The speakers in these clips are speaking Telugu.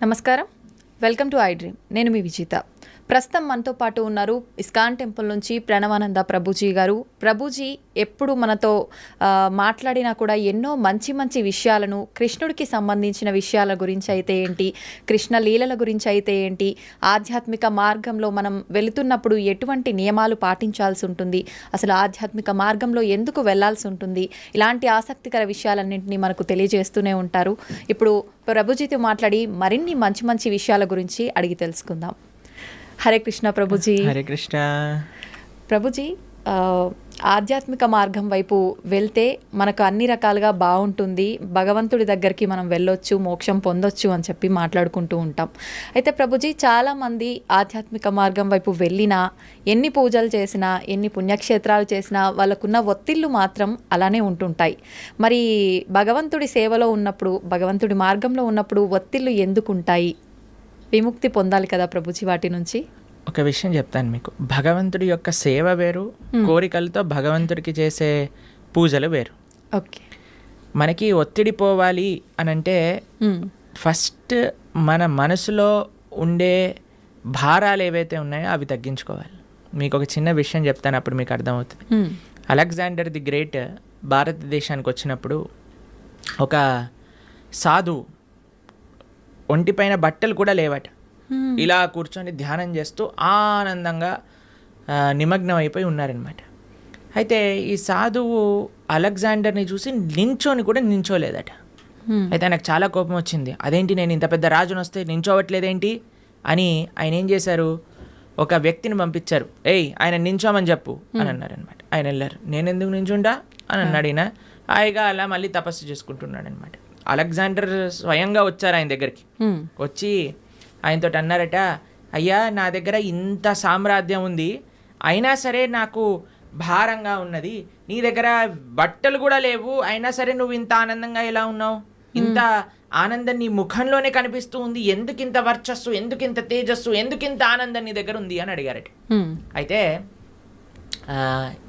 నమస్కారం, వెల్కమ్ టు ఐ డ్రీమ్. నేను మీ విజిత. ప్రస్తుతం మనతో పాటు ఉన్నారు ఇస్కాన్ టెంపుల్ నుంచి ప్రణవానంద ప్రభుజీ గారు. ప్రభుజీ ఎప్పుడు మనతో మాట్లాడినా కూడా ఎన్నో మంచి మంచి విషయాలను, కృష్ణుడికి సంబంధించిన విషయాల గురించి అయితే ఏంటి, కృష్ణ లీలల గురించి అయితే ఏంటి, ఆధ్యాత్మిక మార్గంలో మనం వెళుతున్నప్పుడు ఎటువంటి నియమాలు పాటించాల్సి ఉంటుంది, అసలు ఆధ్యాత్మిక మార్గంలో ఎందుకు వెళ్లాల్సి ఉంటుంది, ఇలాంటి ఆసక్తికర విషయాలన్నింటినీ మనకు తెలియజేస్తూనే ఉంటారు. ఇప్పుడు ప్రభుజీతో మాట్లాడి మరిన్ని మంచి మంచి విషయాల గురించి అడిగి తెలుసుకుందాం. హరే కృష్ణ ప్రభుజీ. హరే కృష్ణ ప్రభుజీ. ఆధ్యాత్మిక మార్గం వైపు వెళ్తే మనకు అన్ని రకాలుగా బాగుంటుంది, భగవంతుడి దగ్గరికి మనం వెళ్ళొచ్చు, మోక్షం పొందొచ్చు అని చెప్పి మాట్లాడుకుంటూ ఉంటాం. అయితే ప్రభుజీ, చాలామంది ఆధ్యాత్మిక మార్గం వైపు వెళ్ళినా, ఎన్ని పూజలు చేసినా, ఎన్ని పుణ్యక్షేత్రాలు చేసినా వాళ్ళకున్న ఒత్తిళ్ళు మాత్రం అలానే ఉంటుంటాయి. మరి భగవంతుడి సేవలో ఉన్నప్పుడు, భగవంతుడి మార్గంలో ఉన్నప్పుడు ఒత్తిళ్ళు ఎందుకు ఉంటాయి? విముక్తి పొందాలి కదా ప్రభుజీ వాటి నుంచి. ఒక విషయం చెప్తాను మీకు. భగవంతుడి యొక్క సేవ వేరు, కోరికలతో భగవంతుడికి చేసే పూజలు వేరు. ఓకే. మనకి ఒత్తిడి పోవాలి అని అంటే ఫస్ట్ మన మనసులో ఉండే భారాలు ఏవైతే ఉన్నాయో అవి తగ్గించుకోవాలి. మీకు ఒక చిన్న విషయం చెప్తాను, అప్పుడు మీకు అర్థమవుతుంది. అలెగ్జాండర్ ది గ్రేట్ భారతదేశానికి వచ్చినప్పుడు ఒక సాధువు ఒంటిపైన బట్టలు కూడా లేవట, ఇలా కూర్చొని ధ్యానం చేస్తూ ఆనందంగా నిమగ్నం అయిపోయి ఉన్నారనమాట. అయితే ఈ సాధువు అలెగ్జాండర్ని చూసి నించోని కూడా నించోలేదట. అయితే ఆయనకు చాలా కోపం వచ్చింది. అదేంటి, నేను ఇంత పెద్ద రాజును వస్తే నించోవట్లేదేంటి అని ఆయన ఏం చేశారు, ఒక వ్యక్తిని పంపించారు. ఆయన నించోమని చెప్పు అని అన్నారనమాట. ఆయన వెళ్ళారు. నేను ఎందుకు నించుంటా అని అన్నాడు. ఈయన హాయిగా అలా మళ్ళీ తపస్సు చేసుకుంటున్నాడు అనమాట. అలెగ్జాండర్ స్వయంగా వచ్చారు ఆయన దగ్గరికి. వచ్చి ఆయనతో అన్నారట, అయ్యా నా దగ్గర ఇంత సామ్రాజ్యం ఉంది, అయినా సరే నాకు భారంగా ఉన్నది, నీ దగ్గర బట్టలు కూడా లేవు, అయినా సరే నువ్వు ఇంత ఆనందంగా ఎలా ఉన్నావు, ఇంత ఆనందం నీ ముఖంలోనే కనిపిస్తూ ఉంది, ఎందుకు ఇంత వర్చస్సు, ఎందుకు ఇంత తేజస్సు, ఎందుకు ఇంత ఆనందం నీ దగ్గర ఉంది అని అడిగారట. అయితే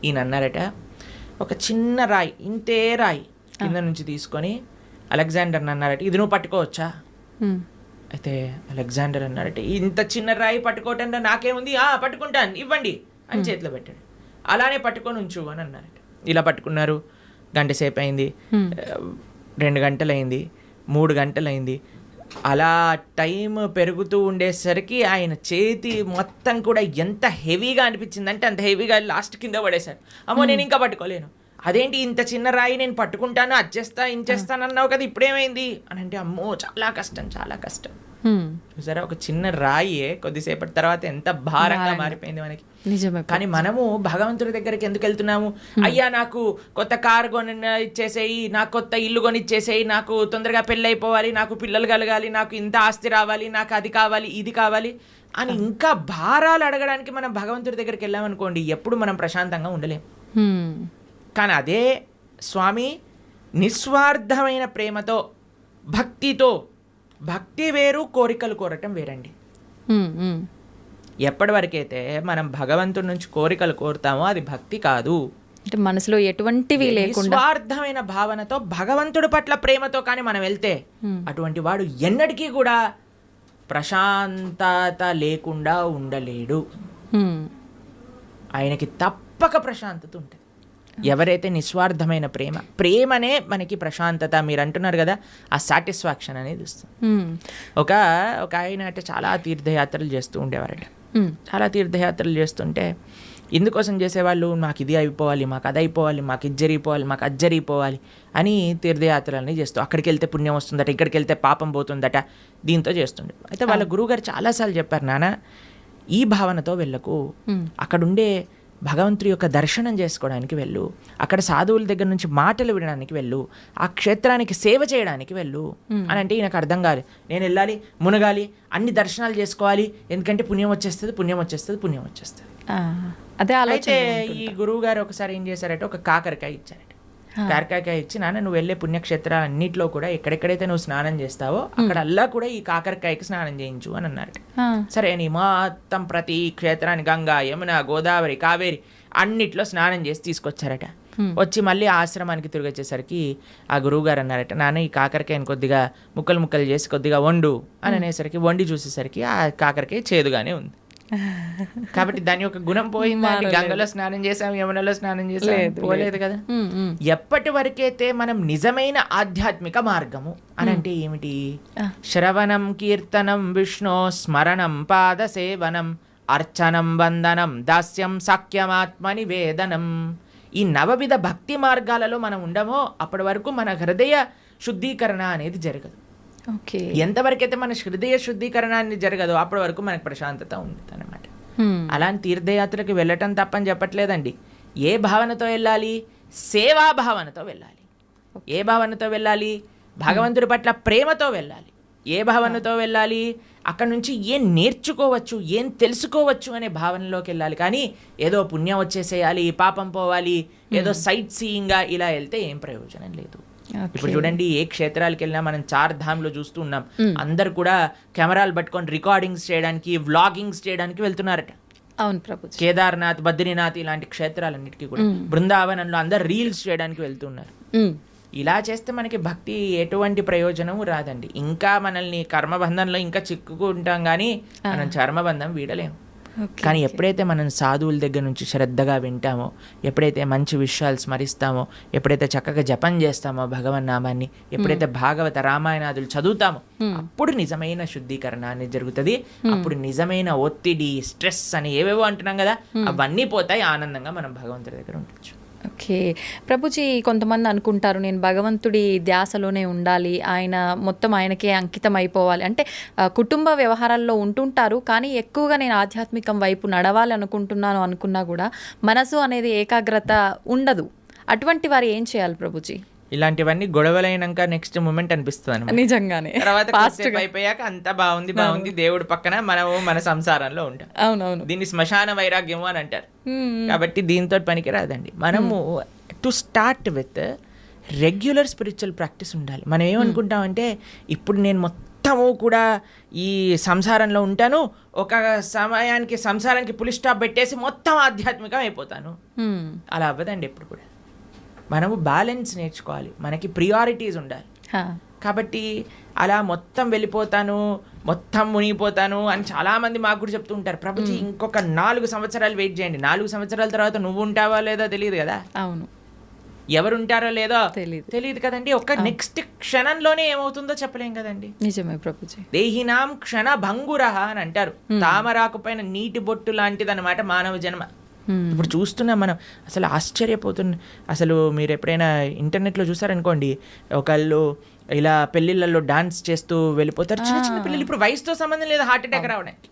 ఈయన అన్నారట, ఒక చిన్న రాయి, ఇంతే రాయి కింద నుంచి తీసుకొని అలెగ్జాండర్ అన్నారట, ఇది నువ్వు పట్టుకోవచ్చా? అయితే అలెగ్జాండర్ అన్నారట, ఇంత చిన్న రాయి పట్టుకోవటం నాకేముంది, పట్టుకుంటాను, ఇవ్వండి అని చేతిలో పెట్టాడు. అలానే పట్టుకొని ఉంచు అని అన్నారట. ఇలా పట్టుకున్నారు. గంట సేపు అయింది, 2 గంటలు అయింది, 3 గంటలు అయింది. అలా టైం పెరుగుతూ ఉండేసరికి ఆయన చేతి మొత్తం కూడా ఎంత హెవీగా అనిపించిందంటే అంత హెవీగా లాస్ట్ కింద పడేశారు. అమ్మో నేను ఇంకా పట్టుకోలేను. అదేంటి ఇంత చిన్న రాయి నేను పట్టుకుంటాను, అచ్చేస్తా ఇంచేస్తాను అన్నావు కదా, ఇప్పుడేమైంది అని అంటే, అమ్మో చాలా కష్టం, చాలా కష్టం. చూసారా, ఒక చిన్న రాయే కొద్దిసేపటి తర్వాత ఎంత భారంగా మారిపోయింది మనకి. కానీ మనము భగవంతుడి దగ్గరికి ఎందుకు వెళ్తున్నాము? అయ్యా నాకు కొత్త కారు కొని ఇచ్చేసేయి, నాకు కొత్త ఇల్లు కొని ఇచ్చేసేయి, నాకు తొందరగా పెళ్ళి అయిపోవాలి, నాకు పిల్లలు కలగాలి, నాకు ఇంత ఆస్తి రావాలి, నాకు అది కావాలి, ఇది కావాలి అని ఇంకా భారాలు అడగడానికి మనం భగవంతుడి దగ్గరికి వెళ్ళామనుకోండి, ఎప్పుడు మనం ప్రశాంతంగా ఉండలేం. కానీ అదే స్వామి నిస్వార్థమైన ప్రేమతో, భక్తితో, భక్తి వేరు, కోరికలు కోరటం వేరండి. ఎప్పటి వరకైతే మనం భగవంతుడి నుంచి కోరికలు కోరుతామో అది భక్తి కాదు. అంటే మనసులో ఎటువంటివి లేకుండా నిస్వార్థమైన భావనతో, భగవంతుడి పట్ల ప్రేమతో కానీ మనం వెళ్తే అటువంటి వాడు ఎన్నటికీ కూడా ప్రశాంతత లేకుండా ఉండలేడు. ఆయనకి తప్పక ప్రశాంతత ఉంటుంది. ఎవరైతే నిస్వార్థమైన ప్రేమనే మనకి ప్రశాంతత, మీరు అంటున్నారు కదా, ఆ సాటిస్ఫాక్షన్ అనేది వస్తుంది. ఒక ఆయన అంటే చాలా తీర్థయాత్రలు చేస్తూ ఉండేవారట. చాలా తీర్థయాత్రలు చేస్తుంటే ఎందుకోసం చేసేవాళ్ళు, మాకు ఇది అయిపోవాలి, మాకు అది అయిపోవాలి, మాకు ఇది జరిగిపోవాలి, మాకు అది జరిగిపోవాలి అని తీర్థయాత్రలన్నీ చేస్తూ, అక్కడికి వెళ్తే పుణ్యం వస్తుందట, ఇక్కడికి వెళ్తే పాపం పోతుందట, దీంతో చేస్తుండే. అయితే వాళ్ళ గురువుగారు చాలాసార్లు చెప్పారు, నాన్న ఈ భావనతో వెళ్ళకు, అక్కడుండే భగవంతుడి యొక్క దర్శనం చేసుకోవడానికి వెళ్ళు, అక్కడ సాధువుల దగ్గర నుంచి మాటలు వినడానికి వెళ్ళు, ఆ క్షేత్రానికి సేవ చేయడానికి వెళ్ళు అని అంటే ఈయనకు అర్థం కాదు. నేను వెళ్ళాలి, మునగాలి, అన్ని దర్శనాలు చేసుకోవాలి, ఎందుకంటే పుణ్యం వచ్చేస్తుంది, పుణ్యం వచ్చేస్తుంది, పుణ్యం వచ్చేస్తుంది. అదే అయితే ఈ గురువు గారు ఒకసారి ఏం చేశారంటే ఒక కాకరకాయ ఇచ్చారట. కాకరకాయ ఇచ్చి, నాన్న నువ్వు వెళ్ళే పుణ్యక్షేత్రాలన్నింటిలో కూడా ఎక్కడెక్కడైతే నువ్వు స్నానం చేస్తావో అక్కడల్లా కూడా ఈ కాకరకాయకి స్నానం చేయించు అని అన్నారు. సరే అని మొత్తం ప్రతి క్షేత్రాన్ని గంగా, యమున, గోదావరి, కావేరి అన్నిట్లో స్నానం చేసి తీసుకొచ్చారట. వచ్చి మళ్ళీ ఆశ్రమానికి తిరిగి వచ్చేసరికి ఆ గురువుగారు అన్నారట, నాన్న ఈ కాకరకాయని కొద్దిగా ముక్కలు ముక్కలు చేసి కొద్దిగా వండు అని అనేసరికి వండి చూసేసరికి ఆ కాకరకాయ చేదుగానే ఉంది. కాబట్టి దాని యొక్క గుణం పోయిందండి. గంగలో స్నానం చేసాం, యమునలో స్నానం చేసాం, పోలేదు కదా. ఎప్పటి వరకైతే మనం నిజమైన ఆధ్యాత్మిక మార్గము అని అంటే ఏమిటి? శ్రవణం కీర్తనం విష్ణు స్మరణం పాద సేవనం అర్చనం వందనం దాస్యం సాఖ్యమాత్మ నివేదనం. ఈ నవవిధ భక్తి మార్గాలలో మనం ఉండమో అప్పటి వరకు మన హృదయ శుద్ధీకరణ అనేది జరగదు. ఎంతవరకైతే మన హృదయ శుద్ధీకరణ అనేది జరగదో అప్పటి వరకు మనకు ప్రశాంతత ఉంటుంది అన్నమాట. అలాంటి తీర్థయాత్రకి వెళ్ళటం తప్పని చెప్పట్లేదండి. ఏ భావనతో వెళ్ళాలి? సేవా భావనతో వెళ్ళాలి. ఏ భావనతో వెళ్ళాలి? భగవంతుడి పట్ల ప్రేమతో వెళ్ళాలి. ఏ భావనతో వెళ్ళాలి? అక్కడ నుంచి ఏం నేర్చుకోవచ్చు, ఏం తెలుసుకోవచ్చు అనే భావనలోకి వెళ్ళాలి. కానీ ఏదో పుణ్యం వచ్చేసేయాలి, పాపం పోవాలి, ఏదో సైట్ సీయింగ్గా ఇలా వెళ్తే ఏం ప్రయోజనం లేదు. ఇప్పుడు చూడండి, ఏ క్షేత్రాలకు వెళ్ళినా మనం 4 ధామ్లో చూస్తూ ఉన్నాం. అందరు కూడా కెమెరాలు పట్టుకొని రికార్డింగ్స్ చేయడానికి, వ్లాగింగ్స్ చేయడానికి వెళ్తున్నారట. అవును ప్రభు. కేదార్నాథ్, బద్రీనాథ్ ఇలాంటి క్షేత్రాలన్నిటికీ కూడా బృందావనంలో అందరు రీల్స్ చేయడానికి వెళ్తున్నారు. ఇలా చేస్తే మనకి భక్తి ఎటువంటి ప్రయోజనం రాదండి. ఇంకా మనల్ని కర్మబంధంలో ఇంకా చిక్కుకుంటాం, కానీ మనం చర్మబంధం వీడలేము. కానీ ఎప్పుడైతే మనం సాధువుల దగ్గర నుంచి శ్రద్ధగా వింటామో, ఎప్పుడైతే మంచి విషయాలు స్మరిస్తామో, ఎప్పుడైతే చక్కగా జపం చేస్తామో భగవన్నామాన్ని, ఎప్పుడైతే భాగవత రామాయణాదులు చదువుతామో అప్పుడు నిజమైన శుద్ధీకరణ అనేది జరుగుతుంది. అప్పుడు నిజమైన ఒత్తిడి, స్ట్రెస్ అని ఏవేవో అంటున్నాం కదా, అవన్నీ పోతాయి. ఆనందంగా మనం భగవంతుడి దగ్గర ఉండొచ్చు. ఓకే ప్రభుజీ, కొంతమంది అనుకుంటారు నేను భగవంతుడి ధ్యాసలోనే ఉండాలి, ఆయన మొత్తం ఆయనకే అంకితం అయిపోవాలి అంటే కుటుంబ వ్యవహారాల్లో ఉంటుంటారు, కానీ ఎక్కువగా నేను ఆధ్యాత్మికం వైపు నడవాలి అనుకుంటున్నాను అనుకున్నా కూడా మనసు అనేది ఏకాగ్రత ఉండదు. అటువంటి వారు ఏం చేయాలి ప్రభుజీ? ఇలాంటివన్నీ గొడవలైనాక నెక్స్ట్ మూమెంట్ అనిపిస్తుంది అనమాట. నిజంగానే తర్వాత అయిపోయాక అంతా బాగుంది దేవుడు పక్కన మనము మన సంసారంలో ఉంటాం. అవునవును, దీన్ని శ్మశాన వైరాగ్యము అని అంటారు. కాబట్టి దీంతో పనికి రాదండి. మనము to start with regular spiritual practice ఉండాలి. మనం ఏమనుకుంటామంటే ఇప్పుడు నేను మొత్తము కూడా ఈ సంసారంలో ఉంటాను, ఒక సమయానికి సంసారానికి పులి స్టాప్ పెట్టేసి మొత్తం ఆధ్యాత్మికం అయిపోతాను. అలా అవ్వదండి ఎప్పుడు కూడా. మనము బ్యాలెన్స్ నేర్చుకోవాలి, మనకి ప్రియారిటీస్ ఉండాలి. కాబట్టి అలా మొత్తం వెళ్ళిపోతాను, మొత్తం మునిగిపోతాను అని చాలామంది మాకు కూడా చెప్తూ ఉంటారు. ప్రభుజీ ఇంకొక 4 సంవత్సరాలు వెయిట్ చేయండి, 4 సంవత్సరాల తర్వాత నువ్వు ఉంటావా లేదో తెలియదు కదా. అవును, ఎవరుంటారో లేదో తెలియదు కదండి. ఒక నెక్స్ట్ క్షణంలోనే ఏమవుతుందో చెప్పలేం కదండి. నిజమే ప్రభుజీ. దేహినాం క్షణ భంగురహ అని అంటారు. తామరాకు పైన నీటి బొట్టు లాంటిది అనమాట మానవ జన్మ. ఇప్పుడు చూస్తున్నాం మనం, అసలు ఆశ్చర్యపోతున్నాం. అసలు మీరు ఎప్పుడైనా ఇంటర్నెట్లో చూసారనుకోండి, ఒకళ్ళు ఇలా పెళ్లిళ్ళల్లో డాన్స్ చేస్తూ వెళ్ళిపోతారు. చిన్న చిన్న పిల్లలు. ఇప్పుడు వయసుతో సంబంధం లేదు హార్ట్ అటాక్ రావడానికి.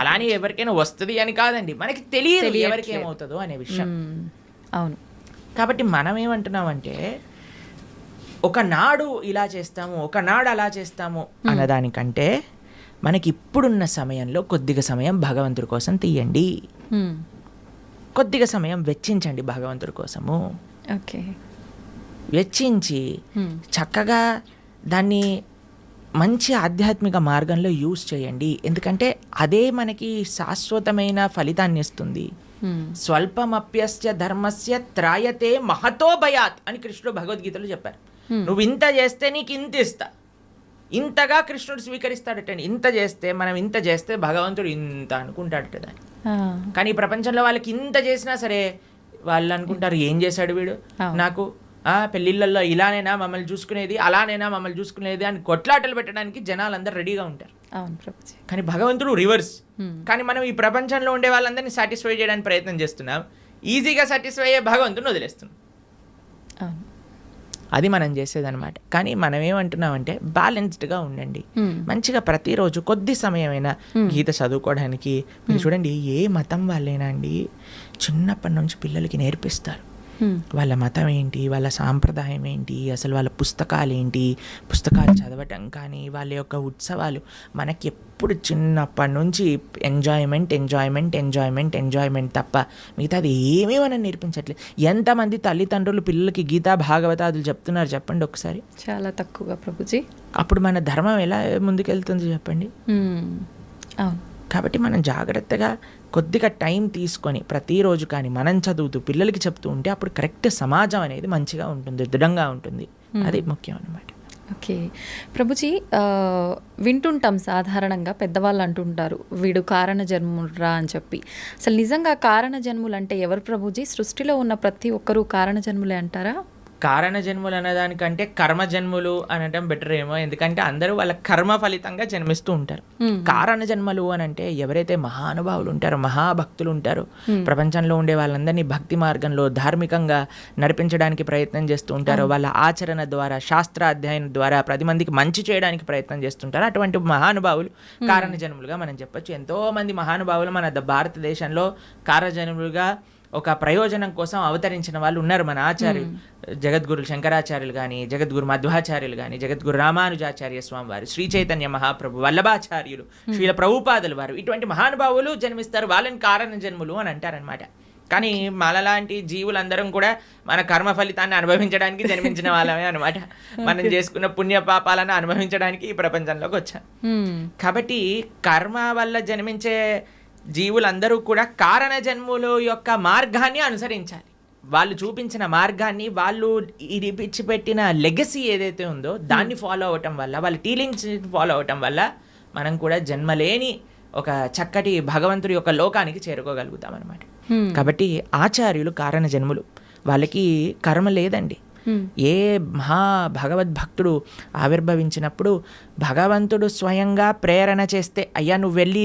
అలానే ఎవరికైనా వస్తుంది అని కాదండి, మనకి తెలియదు ఎవరికి ఏమవుతుందో అనే విషయం. అవును. కాబట్టి మనం ఏమంటున్నామంటే ఒకనాడు ఇలా చేస్తాము, ఒకనాడు అలా చేస్తాము అన్నదానికంటే మనకి ఇప్పుడున్న సమయంలో కొద్దిగా సమయం భగవంతుడి కోసం తీయండి, కొద్దిగా సమయం వెచ్చించండి భగవంతుడి కోసము. ఓకే, వెచ్చించి చక్కగా దాన్ని మంచి ఆధ్యాత్మిక మార్గంలో యూజ్ చేయండి. ఎందుకంటే అదే మనకి శాశ్వతమైన ఫలితాన్ని ఇస్తుంది. స్వల్పమప్యస్య ధర్మస్య త్రాయతే మహతో భయాత్ అని కృష్ణుడు భగవద్గీతలో చెప్పారు. నువ్వు ఇంత చేస్తే నీకు ఇంత ఇస్తా, ఇంతగా కృష్ణుడు స్వీకరిస్తాడటండి. ఇంత చేస్తే మనం ఇంత చేస్తే భగవంతుడు ఇంత అనుకుంటాడట దాన్ని. కానీ ఈ ప్రపంచంలో వాళ్ళకి ఇంత చేసినా సరే వాళ్ళు అనుకుంటారు ఏం చేశాడు వీడు నాకు, పెళ్ళిళ్ళల్లో ఇలానైనా మమ్మల్ని చూసుకునేది, అలానైనా మమ్మల్ని చూసుకునేది అని కొట్లాటలు పెట్టడానికి జనాలందరూ రెడీగా ఉంటారు. కానీ భగవంతుడు రివర్స్. కానీ మనం ఈ ప్రపంచంలో ఉండే వాళ్ళందరినీ సాటిస్ఫై చేయడానికి ప్రయత్నం చేస్తున్నాం, ఈజీగా సాటిస్ఫై అయ్యే భగవంతుని వదిలేస్తున్నాం. అది మనం చేసేదన్నమాట. కానీ మనం ఏమంటున్నామంటే బ్యాలెన్స్డ్గా ఉండండి. మంచిగా ప్రతిరోజు కొద్ది సమయమైనా గీత చదువుకోవడానికి. మీరు చూడండి, ఏ మతం వాళ్ళైనా అండి చిన్నప్పటి నుంచి పిల్లలకి నేర్పిస్తారు వాళ్ళ మతం ఏంటి, వాళ్ళ సాంప్రదాయం ఏంటి, అసలు వాళ్ళ పుస్తకాలు ఏంటి, పుస్తకాలు చదవటం కానీ వాళ్ళ యొక్క ఉత్సవాలు. మనకి ఎప్పుడు చిన్నప్పటి నుంచి ఎంజాయ్మెంట్ ఎంజాయ్మెంట్ ఎంజాయ్మెంట్ ఎంజాయ్మెంట్ తప్ప మిగతాది ఏమీ మనం నేర్పించట్లేదు. ఎంతమంది తల్లిదండ్రులు పిల్లలకి గీతా భాగవతాదులు చెప్తున్నారు చెప్పండి ఒకసారి? చాలా తక్కువగా ప్రభుజీ. అప్పుడు మన ధర్మం ఎలా ముందుకెళ్తుంది చెప్పండి? కాబట్టి మనం జాగ్రత్తగా కొద్దిగా టైం తీసుకొని ప్రతిరోజు కానీ మనం చదువుతూ పిల్లలకి చెప్తూ ఉంటే అప్పుడు కరెక్ట్ సమాజం అనేది మంచిగా ఉంటుంది, దృఢంగా ఉంటుంది. అది ముఖ్యం అన్నమాట. ఓకే ప్రభుజీ, వింటుంటాం సాధారణంగా పెద్దవాళ్ళు అంటుంటారు వీడు కారణ జన్మురా అని చెప్పి. అసలు నిజంగా కారణ జన్ములు అంటే ఎవరు ప్రభుజీ? సృష్టిలో ఉన్న ప్రతి ఒక్కరూ కారణ జన్ములే అంటారా? కారణ జన్ములు అనేదానికంటే కర్మ జన్ములు అనడం బెటర్ ఏమో, ఎందుకంటే అందరూ వాళ్ళ కర్మ ఫలితంగా జన్మిస్తూ ఉంటారు. కారణ జన్మలు అని అంటే ఎవరైతే మహానుభావులు ఉంటారో, మహాభక్తులు ఉంటారో, ప్రపంచంలో ఉండే వాళ్ళందరినీ భక్తి మార్గంలో ధార్మికంగా నడిపించడానికి ప్రయత్నం చేస్తూ ఉంటారో, వాళ్ళ ఆచరణ ద్వారా, శాస్త్ర అధ్యయనం ద్వారా 10 మందికి మంచి చేయడానికి ప్రయత్నం చేస్తుంటారు. అటువంటి మహానుభావులు కారణ జన్ములుగా మనం చెప్పొచ్చు. ఎంతో మంది మహానుభావులు మన భారతదేశంలో కారణ జన్ములుగా ఒక ప్రయోజనం కోసం అవతరించిన వాళ్ళు ఉన్నారు. మన ఆచార్యులు జగద్గురు శంకరాచార్యులు కానీ, జగద్గురు మధ్వాచార్యులు కానీ, జగద్గురు రామానుజాచార్య స్వామి వారు, శ్రీ చైతన్య మహాప్రభు, వల్లభాచార్యులు, శ్రీల ప్రభుపాదులు వారు, ఇటువంటి మహానుభావులు జన్మిస్తారు. వాళ్ళని కారణ జన్ములు అని అంటారనమాట. కానీ మనలాంటి జీవులందరం కూడా మన కర్మ ఫలితాన్ని అనుభవించడానికి జన్మించిన వాళ్ళమే అనమాట. మనం చేసుకున్న పుణ్య పాపాలను అనుభవించడానికి ఈ ప్రపంచంలోకి వచ్చాం. కాబట్టి కర్మ వల్ల జన్మించే జీవులందరూ కూడా కారణ జన్ముల యొక్క మార్గాన్ని అనుసరించాలి. వాళ్ళు చూపించిన మార్గాన్ని, వాళ్ళు ఇడిపిచ్చిపెట్టిన లెగసీ ఏదైతే ఉందో దాన్ని ఫాలో అవటం వల్ల, వాళ్ళ టీలింగ్స్ ఫాలో అవటం వల్ల మనం కూడా జన్మలేని ఒక చక్కటి భగవంతుడి యొక్క లోకానికి చేరుకోగలుగుతాం అనమాట. కాబట్టి ఆచార్యులు కారణ జన్ములు, వాళ్ళకి కర్మ లేదండి. ఏ మహా భగవద్భక్తుడు ఆవిర్భవించినప్పుడు భగవంతుడు స్వయంగా ప్రేరణ చేస్తే, అయ్యా నువ్వు వెళ్ళి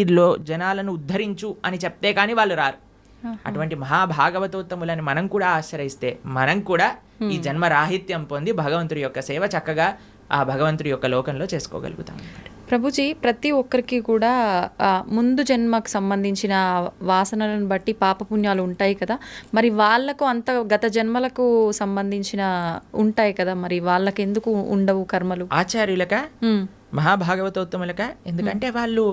జనాలను ఉద్ధరించు అని చెప్తే కానీ వాళ్ళు రారు. అటువంటి మహాభాగవతోత్తములని మనం కూడా ఆశ్రయిస్తే మనం కూడా ఈ జన్మ రాహిత్యం పొంది భగవంతుడి యొక్క సేవ చక్కగా ఆ భగవంతుడి యొక్క లోకంలో చేసుకోగలుగుతాం అన్నమాట. ప్రభుజీ, ప్రతి ఒక్కరికి కూడా ముందు జన్మకు సంబంధించిన వాసనలను బట్టి పాపపుణ్యాలు ఉంటాయి కదా, మరి వాళ్ళకు అంత గత జన్మలకు సంబంధించిన ఉంటాయి కదా, మరి వాళ్ళకి ఎందుకు ఉండవు కర్మలు? ఆచార్యులక మహాభాగవతోత్తములక, ఎందుకంటే వాళ్ళు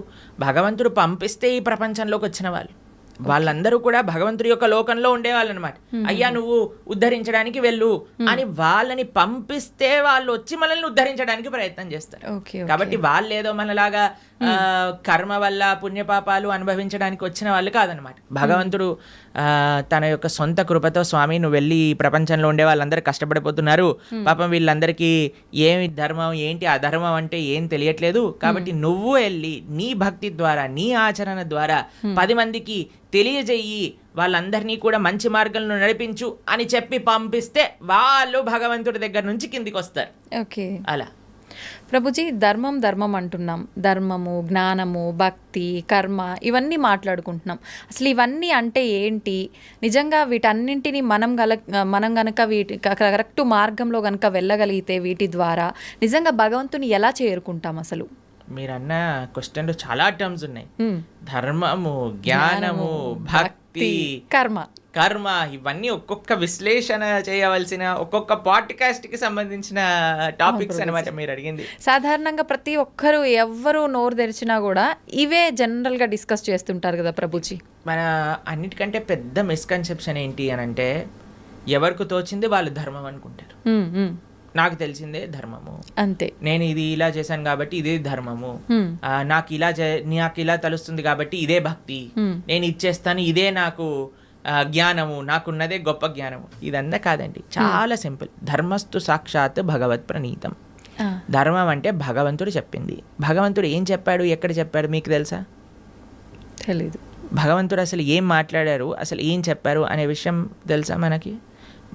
భగవంతుడు పంపిస్తే ఈ ప్రపంచంలోకి వచ్చిన వాళ్ళు. వాళ్ళందరూ కూడా భగవంతుడి యొక్క లోకంలో ఉండేవాళ్ళు అనమాట. అయ్యా నువ్వు ఉద్ధరించడానికి వెళ్ళు అని వాళ్ళని పంపిస్తే వాళ్ళు వచ్చి మనల్ని ఉద్ధరించడానికి ప్రయత్నం చేస్తారు. కాబట్టి వాళ్ళు ఏదో మనలాగా కర్మ వల్ల పుణ్యపాపాలు అనుభవించడానికి వచ్చిన వాళ్ళు కాదనమాట. భగవంతుడు తన యొక్క సొంత కృపతో, స్వామి నువ్వు వెళ్ళి ఈ ప్రపంచంలో ఉండే వాళ్ళందరూ కష్టపడిపోతున్నారు, పాపం వీళ్ళందరికీ ఏమి ధర్మం ఏంటి అధర్మం అంటే ఏం తెలియట్లేదు, కాబట్టి నువ్వు వెళ్ళి నీ భక్తి ద్వారా, నీ ఆచరణ ద్వారా 10 మందికి తెలియజేయి, వాళ్ళందరినీ కూడా మంచి మార్గంలో నడిపించు అని చెప్పి పంపిస్తే వాళ్ళు భగవంతుడి దగ్గర నుంచి కిందికి వస్తారు. ఓకే, అలా ప్రభుజీ, ధర్మం అంటున్నాం. ధర్మము, జ్ఞానము, భక్తి, కర్మ ఇవన్నీ మాట్లాడుకుంటున్నాం. అసలు ఇవన్నీ అంటే ఏంటి? నిజంగా వీటన్నింటినీ మనం గనక వీటి కరెక్ట్ మార్గంలో గనక వెళ్ళగలిగితే వీటి ద్వారా నిజంగా భగవంతుని ఎలా చేరుకుంటాం? అసలు మీరన్న క్వశ్చన్లో చాలా టర్మ్స్ ఉన్నాయి. ధర్మము, జ్ఞానము, భక్తి, కర్మ ఇవన్నీ ఒక్కొక్క విశ్లేషణ చేయవలసిన, ఒక్కొక్క పాడ్కాస్ట్ కి సంబంధించిన టాపిక్స్ అనమాట మీరు అడిగింది. సాధారణంగా ప్రతి ఒక్కరు ఎవ్వరు నోరు తెరిచినా కూడా ఇవే జనరల్ గా డిస్కస్ చేస్తుంటారు కదా ప్రభుజీ. మన అన్నిటికంటే పెద్ద మిస్కన్సెప్షన్ ఏంటి అని అంటే, ఎవరికి తోచింది వాళ్ళు ధర్మం అనుకుంటారు. నాకు తెలిసిందే ధర్మము, అంతే, నేను ఇది ఇలా చేశాను కాబట్టి ఇదే ధర్మము, నాకు ఇలా తెలుస్తుంది కాబట్టి ఇదే భక్తి, నేను ఇచ్చేస్తాను ఇదే నాకు జ్ఞానము, నాకున్నదే గొప్ప జ్ఞానము. ఇదంతా కాదండి, చాలా సింపుల్. ధర్మస్తు సాక్షాత్ భగవత్ ప్రణీతం. ధర్మం అంటే భగవంతుడు చెప్పింది. భగవంతుడు ఏం చెప్పాడు, ఎక్కడ చెప్పాడు మీకు తెలుసా? తెలీదు. భగవంతుడు అసలు ఏం మాట్లాడారు, అసలు ఏం చెప్పారు అనే విషయం తెలుసా మనకి?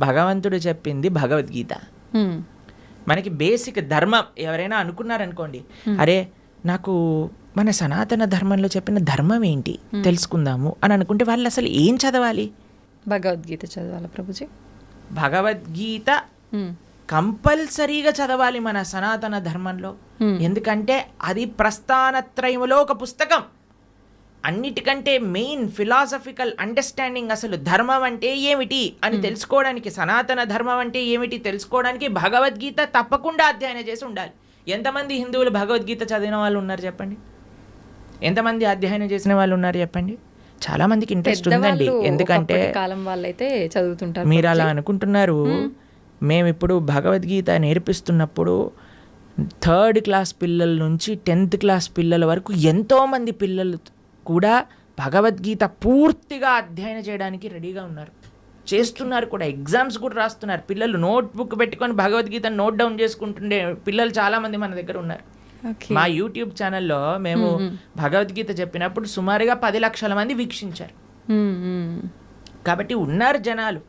భగవంతుడు చెప్పింది భగవద్గీత. మనకి బేసిక్ ధర్మం ఎవరైనా అనుకున్నారనుకోండి, అరే నాకు మన సనాతన ధర్మంలో చెప్పిన ధర్మం ఏంటి తెలుసుకుందాము అని అనుకుంటే వాళ్ళు అసలు ఏం చదవాలి? భగవద్గీత చదవాలి ప్రభుజీ. భగవద్గీత కంపల్సరీగా చదవాలి మన సనాతన ధర్మంలో. ఎందుకంటే అది ప్రస్థానత్రయములో ఒక పుస్తకం. అన్నిటికంటే మెయిన్ ఫిలాసఫికల్ అండర్స్టాండింగ్, అసలు ధర్మం అంటే ఏమిటి అని తెలుసుకోవడానికి, సనాతన ధర్మం అంటే ఏమిటి తెలుసుకోవడానికి భగవద్గీత తప్పకుండా అధ్యయనం చేసి ఉండాలి. ఎంతమంది హిందువులు భగవద్గీత చదివిన వాళ్ళు ఉన్నారు చెప్పండి? ఎంతమంది అధ్యయనం చేసిన వాళ్ళు ఉన్నారు చెప్పండి? చాలా మందికి ఇంట్రెస్ట్ ఉందండి. ఎందుకంటే కాలం వాళ్ళైతే చదువుతుంటారు. మీరు అలా అనుకుంటున్నారు. మేము ఇప్పుడు భగవద్గీత నేర్పిస్తున్నప్పుడు 3rd క్లాస్ పిల్లల నుంచి 10th క్లాస్ పిల్లల వరకు ఎంతోమంది పిల్లలు కూడా భగవద్గీత పూర్తిగా అధ్యయనం చేయడానికి రెడీగా ఉన్నారు, చేస్తున్నారు కూడా. ఎగ్జామ్స్ కూడా రాస్తున్నారు. పిల్లలు నోట్బుక్ పెట్టుకొని భగవద్గీత నోట్ డౌన్ చేసుకుంటుండే పిల్లలు చాలామంది మన దగ్గర ఉన్నారు. మా యూట్యూబ్ ఛానల్లో మేము భగవద్గీత చెప్పినప్పుడు సుమారుగా 10 లక్షల మంది వీక్షించారు. కాబట్టి ఉన్నారు జనాలు,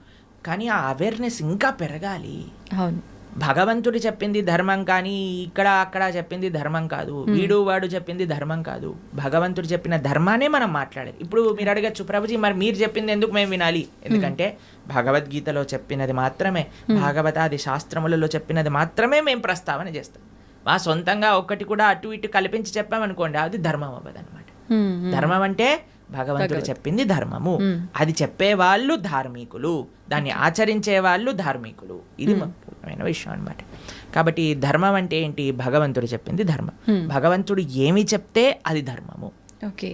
కానీ ఆ అవేర్నెస్ ఇంకా పెరగాలి. అవును, భగవంతుడు చెప్పింది ధర్మం, కానీ ఇక్కడ అక్కడ చెప్పింది ధర్మం కాదు, వీడు వాడు చెప్పింది ధర్మం కాదు. భగవంతుడు చెప్పిన ధర్మానే మనం మాట్లాడాలి. ఇప్పుడు మీరు అడగచ్చు, ప్రభుజీ మరి మీరు చెప్పింది ఎందుకు మేము వినాలి? ఎందుకంటే భగవద్గీతలో చెప్పినది మాత్రమే, భాగవతాది శాస్త్రములలో చెప్పినది మాత్రమే మేము ప్రస్తావన చేస్తాం. మా సొంతంగా ఒక్కటి కూడా అటు ఇటు కల్పించి చెప్పామనుకోండి, అది ధర్మం అవ్వదు అనమాట. ధర్మం అంటే భగవంతుడు చెప్పింది ధర్మము, అది చెప్పే వాళ్ళు ధార్మికులు, దాన్ని ఆచరించే వాళ్ళు ధార్మికులు. ఇది ముఖ్యమైన విషయం అనమాట. కాబట్టి ధర్మం అంటే ఏంటి? భగవంతుడు చెప్పింది ధర్మం. భగవంతుడు ఏమి చెప్తే అది ధర్మము. ఓకే.